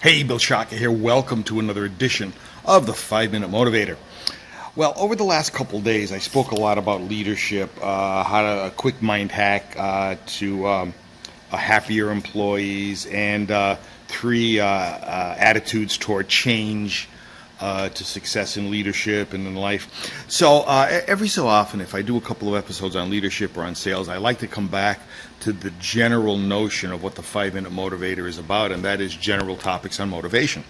Hey, Bill Shaka here. Welcome to another edition of the 5 Minute Motivator. Well, over the last couple days, I spoke a lot about leadership, how to a quick mind hack to a happier employees, and three attitudes toward change to success in leadership and in life. So every so often, if I do a couple of episodes on leadership or on sales, I like to come back to the general notion of what the 5 Minute Motivator is about, and that is general topics on motivation.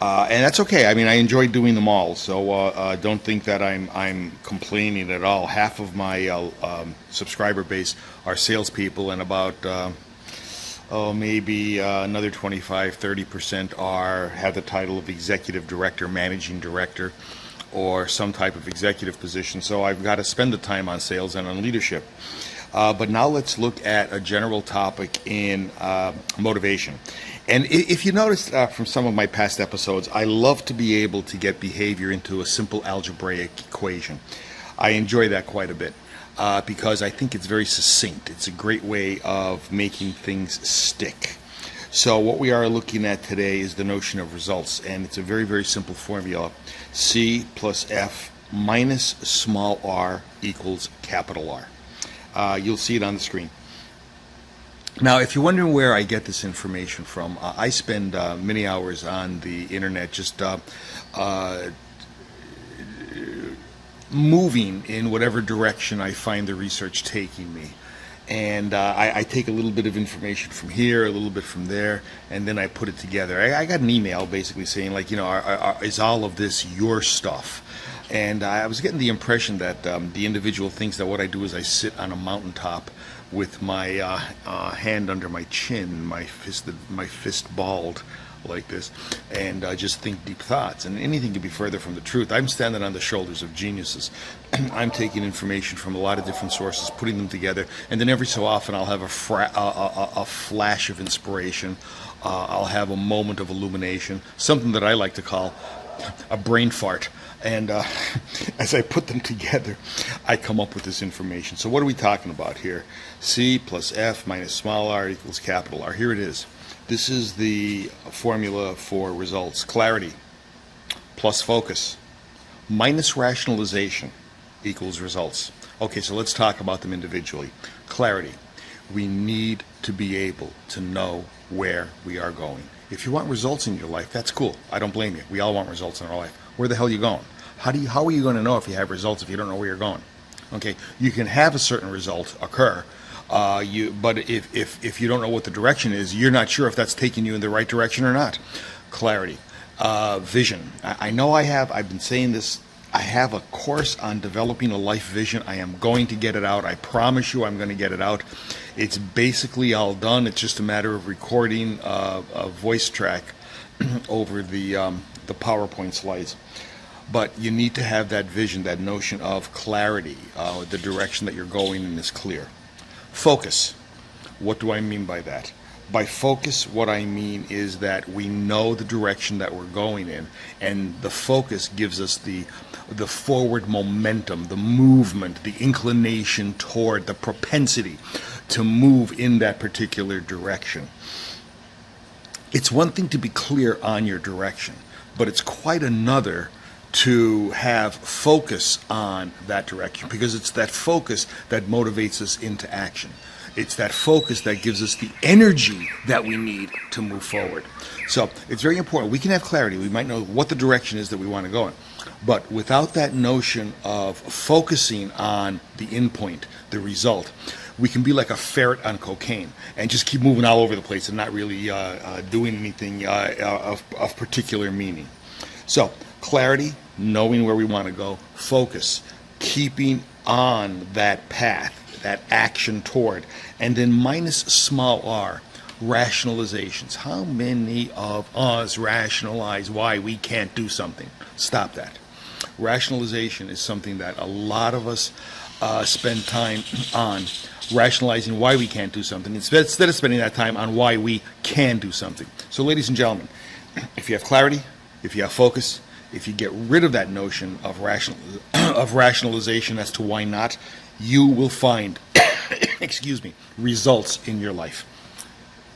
And that's okay. I mean, I enjoy doing them all, so don't think that I'm complaining at all. Half of my subscriber base are salespeople, and about maybe another 25-30% have the title of executive director, managing director, or some type of executive position. So I've got to spend the time on sales and on leadership. But now let's look at a general topic in motivation. And if you notice from some of my past episodes, I love to be able to get behavior into a simple algebraic equation. I enjoy that quite a bit because I think it's very succinct. It's a great way of making things stick. So what we are looking at today is the notion of results, and it's a very, very simple formula. C plus F minus small r equals capital R. You'll see it on the screen. Now, if you're wondering where I get this information from, I spend many hours on the internet just moving in whatever direction I find the research taking me. And I take a little bit of information from here, a little bit from there, and then I put it together. I got an email basically saying, like, is all of this your stuff? And I was getting the impression that the individual thinks that what I do is I sit on a mountaintop with my hand under my chin, my fist balled like this, and just think deep thoughts. And anything could be further from the truth. I'm standing on the shoulders of geniuses. I'm taking information from a lot of different sources, putting them together, and then every so often I'll have a flash of inspiration. I'll have a moment of illumination, something that I like to call a brain fart. And as I put them together, I come up with this information. So what are we talking about here? C plus F minus small r equals capital R. Here it is. This is the formula for results. Clarity plus focus minus rationalization equals results. Okay, so let's talk about them individually. Clarity. We need to be able to know where we are going. If you want results in your life, that's cool. I don't blame you. We all want results in our life. Where the hell are you going? How are you going to know if you have results if you don't know where you're going? Okay, you can have a certain result occur, but if you don't know what the direction is, you're not sure if that's taking you in the right direction or not. Clarity, vision. I know I've been saying this. I have a course on developing a life vision. I am going to get it out. I promise you I'm going to get it out. It's basically all done. It's just a matter of recording a voice track over the PowerPoint slides. But you need to have that vision, that notion of clarity, the direction that you're going in is clear. Focus. What do I mean by that? By focus, what I mean is that we know the direction that we're going in, and the focus gives us the forward momentum, the movement, the inclination toward, the propensity to move in that particular direction. It's one thing to be clear on your direction, but it's quite another to have focus on that direction, because it's that focus that motivates us into action. It's that focus that gives us the energy that we need to move forward. So it's very important. We can have clarity. We might know what the direction is that we want to go in. But without that notion of focusing on the endpoint, the result, we can be like a ferret on cocaine and just keep moving all over the place and not really doing anything of particular meaning. So clarity, knowing where we want to go, focus, keeping on that path, that action toward, and then minus small r, rationalizations. How many of us rationalize why we can't do something? Stop that. Rationalization is something that a lot of us spend time on, rationalizing why we can't do something instead of spending that time on why we can do something. So ladies and gentlemen, if you have clarity, if you have focus, if you get rid of that notion of rationalization as to why not, you will find results in your life.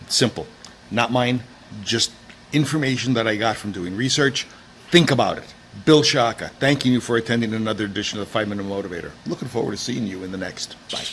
Simple. Not mine, just information that I got from doing research. Think about it. Bill Shaka, thanking you for attending another edition of the 5 Minute Motivator. Looking forward to seeing you in the next. Bye.